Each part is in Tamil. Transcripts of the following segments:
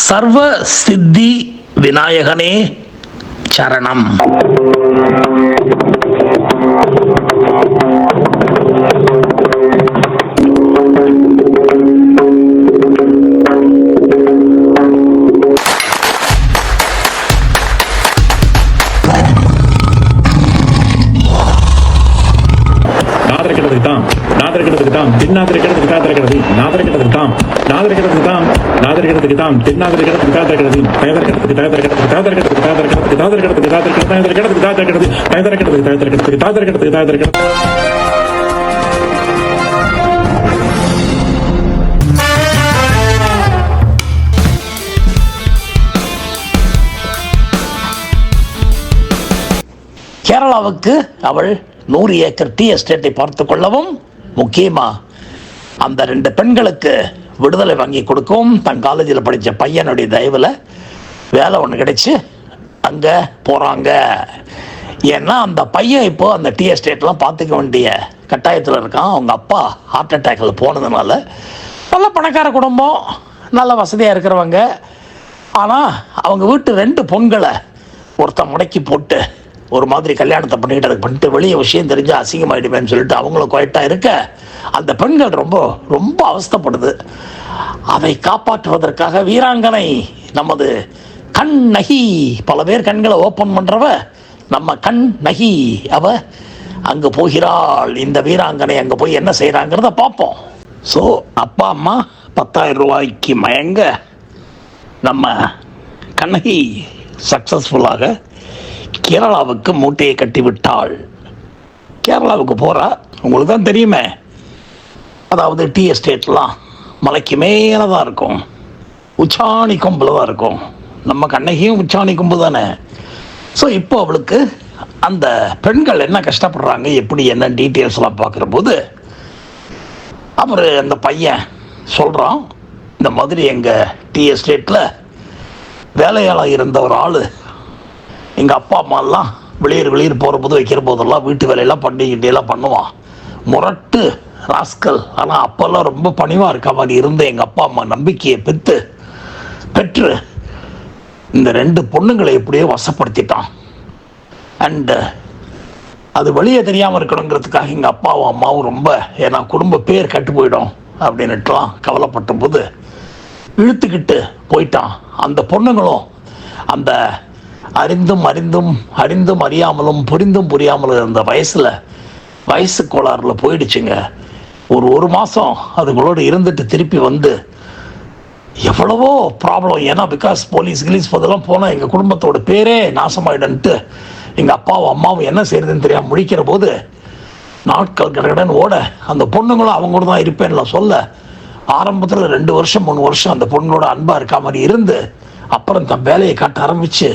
சர்வ சித்தி விநாயகனே சரணம். கேரளாவுக்கு அவள் 100 ஏக்கர் டீ எஸ்டேட்டை பார்த்து கொள்ளவும், முக்கியமா அந்த 2 பெண்களுக்கு விடுதலை வாங்கி கொடுக்கவும் தன் காலேஜில் படித்த பையனுடைய தயவில் வேலை ஒன்று கிடைச்சி அங்கே போகிறாங்க. ஏன்னா அந்த பையன் இப்போது அந்த டீ எஸ்டேட்லாம் பார்த்துக்க வேண்டிய கட்டாயத்தில் இருக்கான். அவங்க அப்பா ஹார்ட் அட்டாக்கில் போனதுனால நல்ல பணக்கார குடும்பம், நல்ல வசதியாக இருக்கிறவங்க. ஆனால் அவங்க வீட்டு 2 பொண்களை ஒருத்தன் முடக்கி போட்டு ஒரு மாதிரி கல்யாணத்தை பண்ணிட்டு அதுக்கு பண்ணிட்டு வெளியே விஷயம் தெரிஞ்சு அசிங்கமாயிடுவேன்னு சொல்லிட்டு அவங்களும் குவைட்டாக இருக்க அந்த பெண்கள் ரொம்ப ரொம்ப அவஸ்தைப்படுது. அதை காப்பாற்றுவதற்காக வீராங்கனை நமது கண்ணகி, பல பேர் கண்களை ஓப்பன் பண்ணுறவ நம்ம கண்ணகி, அவ அங்கே போகிறாள். இந்த வீராங்கனை அங்கே போய் என்ன செய்கிறாங்கிறத பார்ப்போம். ஸோ அப்பா அம்மா 10,000 ரூபாய்க்கு மயங்க நம்ம கண்ணகி சக்ஸஸ்ஃபுல்லாக கேரளாவுக்கு மூட்டையை கட்டி விட்டாள். கேரளாவுக்கு போகிறா. உங்களுக்கு தான் தெரியுமே, அதாவது டீ எஸ்டேட்லாம் மலைக்கு மேலே தான் இருக்கும், உச்சாணி கொம்பில் தான் இருக்கும். நம்ம கண்ணகியும் உச்சாணி கொம்பு தானே. ஸோ இப்போ அவளுக்கு அந்த பெண்கள் என்ன கஷ்டப்படுறாங்க, எப்படி என்ன டீட்டெயில்ஸ்லாம் பார்க்குற போது அவர் அந்த பையன் சொல்கிறான், இந்த மாதிரி எங்கள் டீ எஸ்டேட்டில் வேலையாளாக இருந்த ஒரு ஆள் எங்கள் அப்பா அம்மாலாம் வெளியேறு போகிற போது வைக்கிற போதெல்லாம் வீட்டு வேலையெல்லாம் பண்ணிக்கிட்டேலாம் பண்ணுவான். முரட்டு ராஸ்கல். ஆனால் அப்போல்லாம் ரொம்ப பணிவாக இருக்க மாதிரி இருந்த எங்கள் அப்பா அம்மா நம்பிக்கையை பெற்று இந்த 2 பொண்ணுங்களை எப்படியோ வசப்படுத்திட்டான். அண்டு அது வெளியே தெரியாமல் இருக்கணுங்கிறதுக்காக எங்கள் அப்பாவும் அம்மாவும் ரொம்ப, ஏன்னா குடும்ப பேர் கட்டு போயிடும் அப்படின்னுட்டுலாம் கவலைப்பட்ட போது இழுத்துக்கிட்டு போயிட்டான். அந்த பொண்ணுங்களும் அந்த அறிந்தும் அறியாமலும் புரியாமலும் இருந்த வயசு கோளாறுல போயிடுச்சுங்க. ஒரு மாதம் அதுகளோடு இருந்துட்டு திருப்பி வந்து எவ்வளவோ ப்ராப்ளம். ஏன்னா பிகாஸ் போலீஸ் போதெல்லாம் போனால் எங்கள் குடும்பத்தோட பேரே நாசமாயிடுன்ட்டு எங்கள் அப்பாவும் அம்மாவும் என்ன செய்யறதுன்னு தெரியாமல் முழிக்கிற போது நாட்கள் கடகடன் ஓட அந்த பொண்ணுங்களும் அவங்க கூட தான் இருப்பேன்ல சொல்ல ஆரம்பத்தில் 2 வருஷம் 3 வருஷம் அந்த பொண்ணோட அன்பாக இருக்கா மாதிரி இருந்து அப்புறம் தன் வேலையை காட்ட ஆரம்பித்து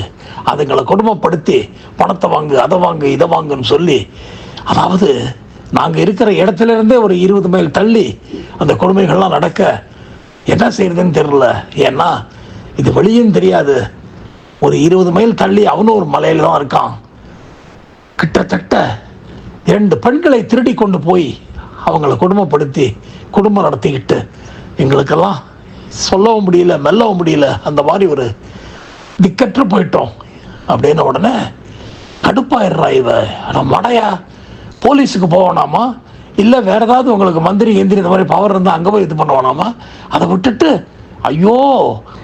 அதுங்களை கொடுமைப்படுத்தி பணத்தை வாங்கு, அதை வாங்கு, இதை வாங்குன்னு சொல்லி, அதாவது நாங்கள் இருக்கிற இடத்துல இருந்தே ஒரு 20 மைல் தள்ளி அந்த கொடுமைகள்லாம் நடக்க என்ன செய்யறதுன்னு தெரியல. ஏன்னா இது வெளியும் தெரியாது. ஒரு 20 மைல் தள்ளி அவனும் ஒரு மலையில தான் இருக்கான். கிட்டத்தட்ட 2 பெண்களை திருடி கொண்டு போய் அவங்களை கொடுமைப்படுத்தி குடும்பம் நடத்திக்கிட்டு எங்களுக்கெல்லாம் சொல்லவும் முடியல, மெல்லவும் முடியல, அந்த மாதிரி ஒரு திக்கற்று போயிட்டோம். அப்படின்னு உடனே கடுப்பாயிடுறா இவ. ஆனால் மடையா போலீஸுக்கு போவானாமா, இல்லை வேற ஏதாவது உங்களுக்கு மந்திரி எந்திரி இந்த மாதிரி பவர் இருந்தால் அங்கே போய் இது பண்ணுவானாமா. அதை விட்டுட்டு ஐயோ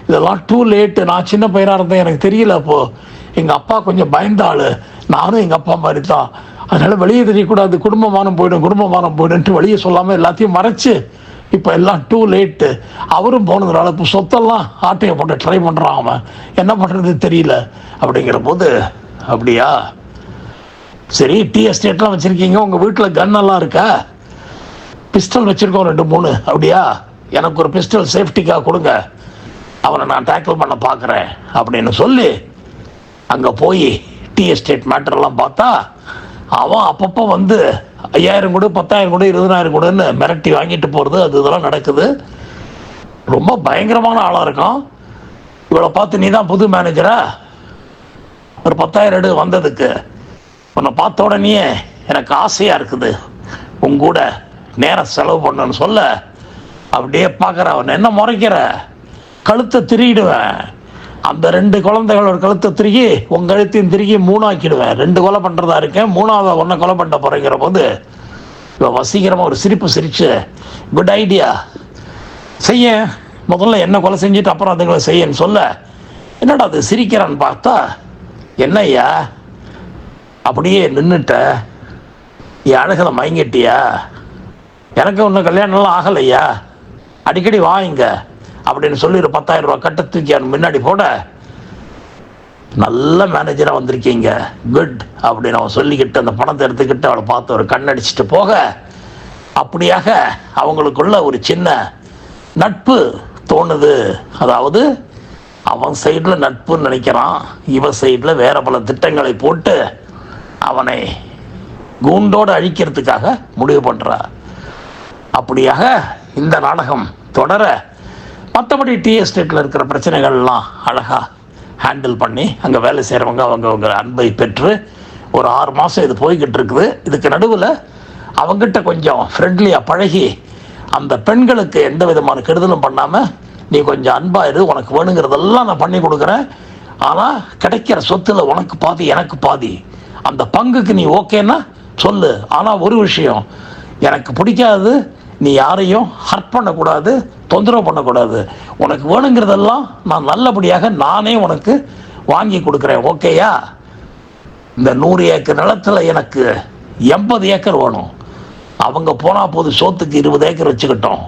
இதெல்லாம் டூ லேட்டு, நான் சின்ன பையனாக இருந்தேன் எனக்கு தெரியல, அப்போது எங்கள் அப்பா கொஞ்சம் பயந்த ஆள், நானும் எங்கள் அப்பா மாதிரி தான், அதனால் வெளியே தெரியக்கூடாது, குடும்பமானம் போயிடுன்ட்டு வெளியே சொல்லாமல் எல்லாத்தையும் மறைச்சு இப்போ எல்லாம் டூ லேட்டு. அவரும் போனதுனால இப்போ சொத்தெல்லாம் ஆட்டையை போட்டு ட்ரை பண்ணுறான். அவன் என்ன பண்ணுறது தெரியல. அப்படிங்கிற போது அப்படியா சரி, டீ எஸ்டேட்லாம் வச்சுருக்கீங்க, உங்கள் வீட்டில் கன்னெல்லாம் இருக்கா? பிஸ்டல் வச்சுருக்கோம் 2-3. அப்படியா, எனக்கு ஒரு பிஸ்டல் சேஃப்டிக்காக கொடுங்க, அவனை நான் டேக்கிள் பண்ண பார்க்குறேன் அப்படின்னு சொல்லி அங்கே போய் டீ எஸ்டேட் மேட்டர்லாம் பார்த்தா அவன் அப்பப்போ வந்து 5,000 கொடு, 10,000 கொடு, 20,000 கொடுன்னு மிரட்டி வாங்கிட்டு போகிறது, அது இதெல்லாம் நடக்குது. ரொம்ப பயங்கரமான ஆளாக இருக்கான். இவளை பார்த்து நீ தான் புது மேனேஜரா, ஒரு 10,000 எடு வந்ததுக்கு, உன்னை பார்த்த உடனே எனக்கு ஆசையாக இருக்குது உங்கூட நேரம் செலவு பண்ணணும்னு சொல்ல அப்படியே பார்க்குற, அவன் என்ன முறைக்கிற, கழுத்தை திருகிடுவேன், அந்த 2 குழந்தைகளோட கழுத்தை திருகி உங்கள் கழுத்தையும் திருகி 3 ஆக்கிடுவேன், 2 கொலை பண்ணுறதா இருக்கேன், 3ஆவது ஒன்றை கொலை பண்ண போகிறேங்கிற போது இவன் வசீகரமாக ஒரு சிரிப்பு சிரிச்சு, குட் ஐடியா செய்ய, முதல்ல என்ன கொலை செஞ்சுட்டு அப்புறம் அதுங்களை செய்யன்னு சொல்ல, என்னடா அது சிரிக்கிறான்னு பார்த்தா, என்னய்யா அப்படியே நின்றுட்ட, என் அழகில் மயங்கிட்டியா, எனக்கு ஒன்றும் கல்யாணம்லாம் ஆகலையா, அடிக்கடி வாங்க அப்படின்னு சொல்லி ஒரு 10,000 ரூபா கட்ட தூக்கி அவன் முன்னாடி போட, நல்ல மேனேஜராக வந்திருக்கீங்க, குட் அப்படின்னு அவன் சொல்லிக்கிட்டு அந்த பணத்தை எடுத்துக்கிட்டு அவளை பார்த்து ஒரு கண்ணடிச்சிட்டு போக, அப்படியாக அவங்களுக்குள்ள ஒரு சின்ன நட்பு தோணுது. அதாவது அவன் சைடில் நட்புன்னு நினைக்கிறான், இவன் சைடில் வேற பல திட்டங்களை போட்டு அவனை கூண்டோடு அழிக்கிறதுக்காக முடிவு பண்ணுறா. அப்படியாக இந்த நாடகம் தொடர, மற்றபடி டீ எஸ்டேட்டில் இருக்கிற பிரச்சனைகள்லாம் அழகாக ஹேண்டில் பண்ணி அங்கே வேலை செய்கிறவங்க அவங்க அன்பை பெற்று ஒரு 6 மாதம் இது போய்கிட்டு இருக்குது. இதுக்கு நடுவில் அவங்ககிட்ட கொஞ்சம் ஃப்ரெண்ட்லியாக பழகி அந்த பெண்களுக்கு எந்த விதமான கெடுதலும் பண்ணாமல், நீ கொஞ்சம் அன்பாயிரு, உனக்கு வேணுங்கிறதெல்லாம் நான் பண்ணி கொடுக்குறேன், ஆனால் கிடைக்கிற சொத்தில் உனக்கு பாதி எனக்கு பாதி, அந்த பங்குக்கு நீ ஓகேன்னா சொல்லு, ஆனால் ஒரு விஷயம், எனக்கு பிடிக்காது, நீ யாரையும் ஹர்ட் பண்ணக்கூடாது, தொந்தரவு பண்ணக்கூடாது, உனக்கு வேணுங்கிறதெல்லாம் நான் நல்லபடியாக நானே உனக்கு வாங்கி கொடுக்குறேன், ஓகேயா? இந்த 100 ஏக்கர் நிலத்தில் எனக்கு 80 ஏக்கர் வேணும், அவங்க போனால் போது சோத்துக்கு 20 ஏக்கர் வச்சுக்கிட்டோம்,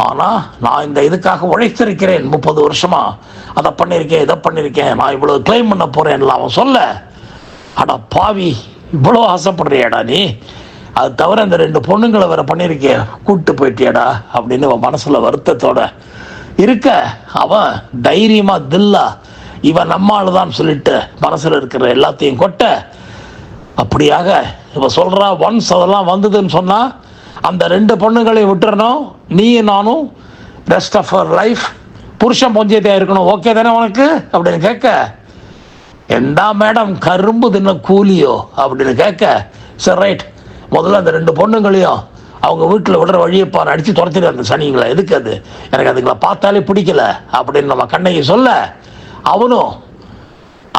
ஆனால் நான் இந்த இதுக்காக உழைத்திருக்கிறேன் 30 வருஷமா, அதை பண்ணியிருக்கேன் இதை பண்ணியிருக்கேன், நான் இவ்வளோ கிளைம் பண்ண போகிறேன்ல அவன் சொல்ல, அடா பாவி இவ்வளோ ஆசைப்படுறியாடா நீ, அது தவிர இந்த 2 பொண்ணுங்களை வேற பண்ணியிருக்கே, கூப்பிட்டு போயிட்டியாடா அப்படின்னு அவன் மனசில் வருத்தத்தோட இருக்க, அவன் தைரியமா தில்லா இவன் நம்மால் தான் சொல்லிட்டு மனசில் இருக்கிற எல்லாத்தையும் கொட்ட, அப்படியாக இவன் சொல்கிறா, ஒன்ஸ் அதெல்லாம் வந்ததுன்னு சொன்னால் அந்த 2 பொண்ணுங்களையும் விட்டுறணும், நீயும் நானும் ரெஸ்ட் ஆஃப் அவர் லைஃப் புருஷன் பொஞ்சியத்தையாக இருக்கணும், ஓகே தானே உனக்கு அப்படின்னு கேட்க, எந்தா மேடம் கரும்பு தின்ன கூலியோ அப்படின்னு கேட்க, சரி ரைட், முதல்ல அந்த 2 பொண்ணுங்களையும் அவங்க வீட்டில் விடுற வழியப்பார் அடித்து துரத்திட்டு அந்த சனிங்களை, எதுக்கு அது, எனக்கு அதுங்களை பார்த்தாலே பிடிக்கல அப்படின்னு நம்ம கண்ணகி சொல்ல, அவனும்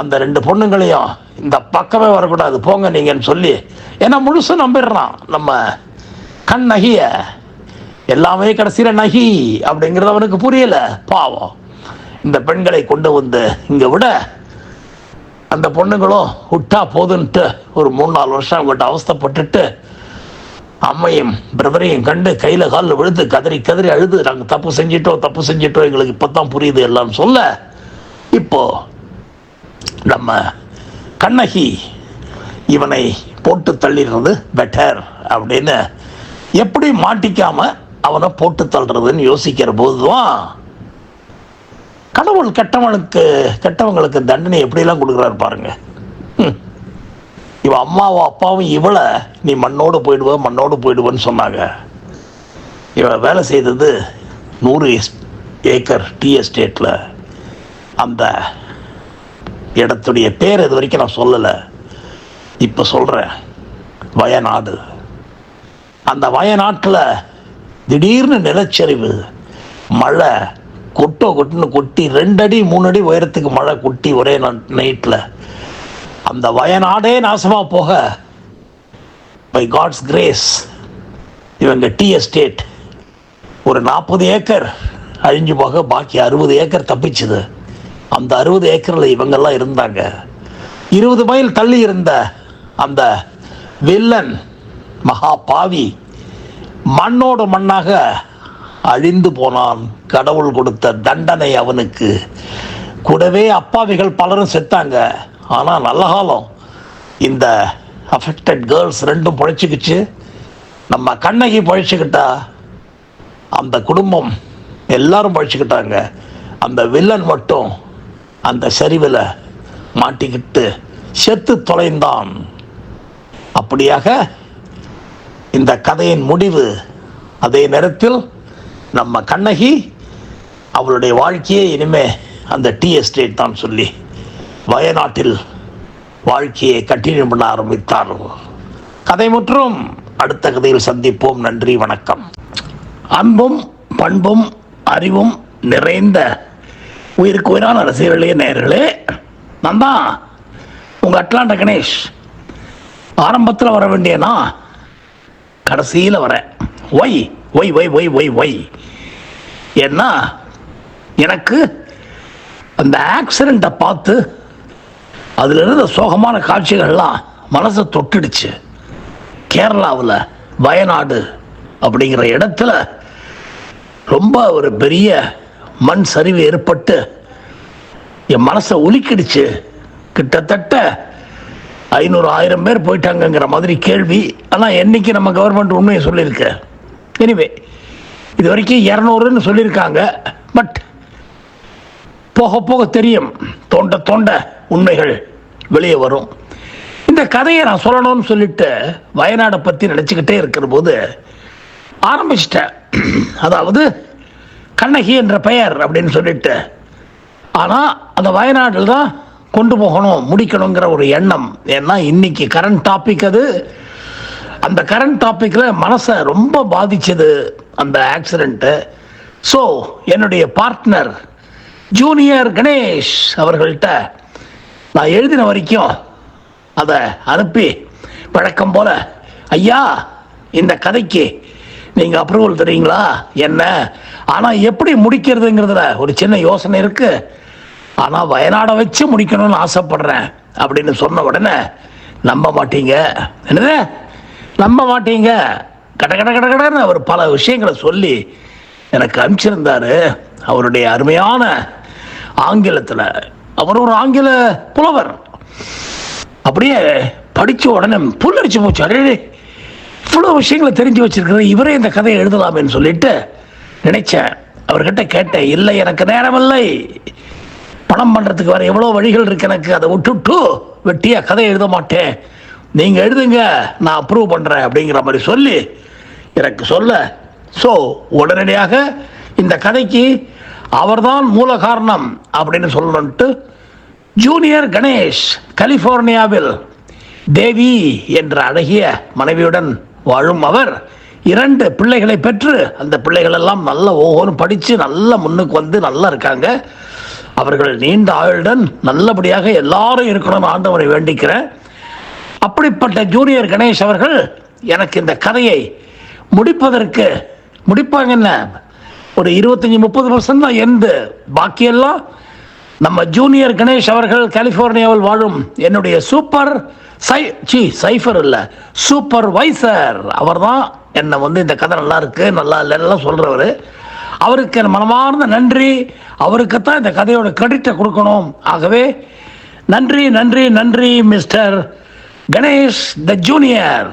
அந்த 2 பொண்ணுங்களையும் இந்த பக்கமே வரக்கூடாது போங்க நீங்கன்னு சொல்லி, ஏன்னா முழுசும் நம்பிடுறான் நம்ம கண்ணகிய, எல்லாமே கடைசியில் நகி அப்படிங்கிறது அவனுக்கு புரியல, பாவம் இந்த பெண்களை கொண்டு வந்து இங்கே விட, அந்த பொண்ணுங்களும் விட்டா போதுன்ட்டு ஒரு 3-4 வருஷம் அவங்ககிட்ட அவஸ்தைப்பட்டுட்டு அம்மையும் பிரதரையும் கண்டு கையில் காலில் விழுந்து கதறி கதறி அழுது, நாங்கள் தப்பு செஞ்சிட்டோம் எங்களுக்கு இப்போ தான் புரியுது எல்லாம் சொல்ல, இப்போ நம்ம கண்ணகி இவனை போட்டு தள்ளிடுறது பெட்டர் அப்படின்னு, எப்படி மாட்டிக்காம அவனை போட்டு தள்ளுறதுன்னு யோசிக்கிற போதுதான் கடவுள் கெட்டவங்களுக்கு தண்டனை எப்படிலாம் கொடுக்குறாரு பாருங்க. இவன் அம்மாவும் அப்பாவும் இவளை நீ மண்ணோடு போயிடுவேன்னு சொன்னாங்க. இவன் வேலை செய்தது 100 ஏக்கர் டீ எஸ்டேட்டில். அந்த இடத்துடைய பேர் இது வரைக்கும் நான் சொல்லலை, இப்போ சொல்கிறேன், வயநாடு. அந்த வயநாட்டில் திடீர்னு நிலச்சரிவு, மழை கொட்டுன்னு கொட்டி 2 அடி 3 அடி உயரத்துக்கு மழை கொட்டி ஒரே நைட்டில் அந்த வயநாடே நாசமாக போக, பை காட்ஸ் கிரேஸ் இவங்க டீ எஸ்டேட் ஒரு 40 ஏக்கர் அழிஞ்சு போக பாக்கி 60 ஏக்கர் தப்பிச்சுது. அந்த 60 ஏக்கரில் இவங்கெல்லாம் இருந்தாங்க. 20 மைல் தள்ளி இருந்த அந்த வில்லன் மகா பாவி மண்ணோடு மண்ணாக அழிந்து போனான். கடவுள் கொடுத்த தண்டனை அவனுக்கு. கூடவே அப்பாவிகள் பலரும் செத்தாங்க. ஆனால் நல்ல காலம் இந்த அஃபெக்டட் கேர்ள்ஸ் 2 பழிச்சுக்கிச்சு. நம்ம கண்ணகி பழிச்சுக்கிட்டா, அந்த குடும்பம் எல்லாரும் பழிச்சுக்கிட்டாங்க. அந்த வில்லன் மட்டும் அந்த சரிவில் மாட்டிக்கிட்டு செத்து தொலைந்தான். அப்படியாக இந்த கதையின் முடிவு. அதே நேரத்தில் நம்ம கண்ணகி அவளுடைய வாழ்க்கையே இனிமே அந்த டீ எஸ்டேட் தான் சொல்லி வயநாட்டில் வாழ்க்கையை கண்டினியூ பண்ண ஆரம்பித்தார். கதை முற்றும் அடுத்த கதையில் சந்திப்போம். நன்றி, வணக்கம். அன்பும் பண்பும் அறிவும் நிறைந்த உயிருக்கு உயிரான ரசிகர்களே நேயர்களே, நான் தான் உங்கள் அட்லாண்டா கணேஷ். ஆரம்பத்தில் வர வேண்டியனா கடைசியில் வரேன். Why why why why why why ஏன்னா எனக்கு அந்த ஆக்சிடெண்ட்டை பார்த்து அதில் இருந்த சோகமான காட்சிகள்லாம் மனசை தொட்டுடுச்சு. கேரளாவில் வயநாடு அப்படிங்கிற இடத்துல ரொம்ப ஒரு பெரிய மண் சரிவு ஏற்பட்டு என் மனசை உலுக்கிடுச்சு. கிட்டத்தட்ட 500-1000 பேர் போயிட்டாங்கங்கிற மாதிரி கேள்வி. ஆனால் என்னைக்கு நம்ம கவர்மெண்ட் உண்மையை சொல்லியிருக்கு. எனிவே இது வரைக்கும் 200ன்னு சொல்லியிருக்காங்க. பட் போக போக தெரியும், தோண்ட தோண்ட உண்மைகள் வெளியே வரும். இந்த கதையை நான் சொல்லணும்னு சொல்லிட்டு வயநாடை பற்றி நினச்சிக்கிட்டே இருக்கிற போது ஆரம்பிச்சிட்டேன். அதாவது கண்ணகி என்ற பெயர் அப்படின்னு சொல்லிட்டு, ஆனால் அந்த வயநாட்டில் தான் கொண்டு போகணும், முடிக்கணுங்கிற ஒரு எண்ணம். ஏன்னா இன்னைக்கு கரண்ட் டாபிக் அது. அந்த கரண்ட் டாப்பிக்கில் மனசை ரொம்ப பாதிச்சது அந்த ஆக்சிடெண்ட்டு. ஸோ என்னுடைய பார்ட்னர் ஜூனியர் கணேஷ் அவர்கள்ட்ட நான் எழுதின வரைக்கும் அதை அனுப்பி வழக்கம் போல், ஐயா இந்த கதைக்கு நீங்கள் அப்ரூவல் தரீங்களா என்ன, ஆனால் எப்படி முடிக்கிறதுங்கிறதுல ஒரு சின்ன யோசனை இருக்குது, ஆனால் வயநாடை வச்சு முடிக்கணும்னு ஆசைப்படுறேன் அப்படின்னு சொன்ன உடனே நம்ப மாட்டீங்க. என்னது நம்ப மாட்டீங்க, கட கட கட கடன்னு அவர் பல விஷயங்களை சொல்லி எனக்கு அனுப்பிச்சிருந்தார். அவருடைய அருமையான ஆங்கிலத்தில், அவர் ஒரு ஆங்கில புலவர். அப்படியே படித்த உடனே புல்லரிச்சு போச்சு. அடே இவ்வளோ விஷயங்களை தெரிஞ்சு வச்சிருக்கிற இவரே இந்த கதையை எழுதலாமேன்னு சொல்லிட்டு நினைச்சேன். அவர்கிட்ட கேட்டேன், இல்லை எனக்கு நேரமில்லை, பணம் பண்ணுறதுக்கு வேறு எவ்வளோ வழிகள் இருக்கு எனக்கு, அதை விட்டுட்டு வெட்டியாக கதை எழுத மாட்டேன், நீங்கள் எழுதுங்க நான் அப்ரூவ் பண்ணுறேன் அப்படிங்கிற மாதிரி சொல்லி எனக்கு சொல்ல, ஸோ உடனடியாக இந்த கதைக்கு அவர்தான் மூல காரணம் அப்படின்னு சொல்லணுன்ட்டு ஜூனியர் கணேஷ் கலிஃபோர்னியாவில் தேவி என்ற அழகிய மனைவியுடன் வாழும் அவர் 2 பிள்ளைகளை பெற்று அந்த பிள்ளைகள் எல்லாம் நல்ல ஒவ்வொரு படித்து நல்ல முன்னுக்கு வந்து நல்லா இருக்காங்க. அவர்கள் நீண்ட ஆயுளுடன் நல்லபடியாக எல்லாரும் இருக்கணும்னு ஆண்டவரை வேண்டிக்கிறேன். அப்படிப்பட்ட ஜூனியர் கணேஷ் அவர்கள் எனக்கு இந்த கதையை முடிப்பாங்கன்னு ஒரு 25-30% தான் எந்த பாக்கியெல்லாம் நம்ம ஜூனியர் கணேஷ் அவர்கள் கலிஃபோர்னியாவில் வாழும் என்னுடைய சைஃபர் இல்லை சூப்பர்வைசர் அவர் தான் என்னை வந்து இந்த கதை நல்லா இருக்கு நல்லா இல்லைன்னா சொல்கிறவர். அவருக்கு என் மனமார்ந்த நன்றி. அவருக்குத்தான் இந்த கதையோட கிரெடிட்டை கொடுக்கணும். ஆகவே நன்றி நன்றி நன்றி மிஸ்டர் கணேஷ் த ஜூனியர்.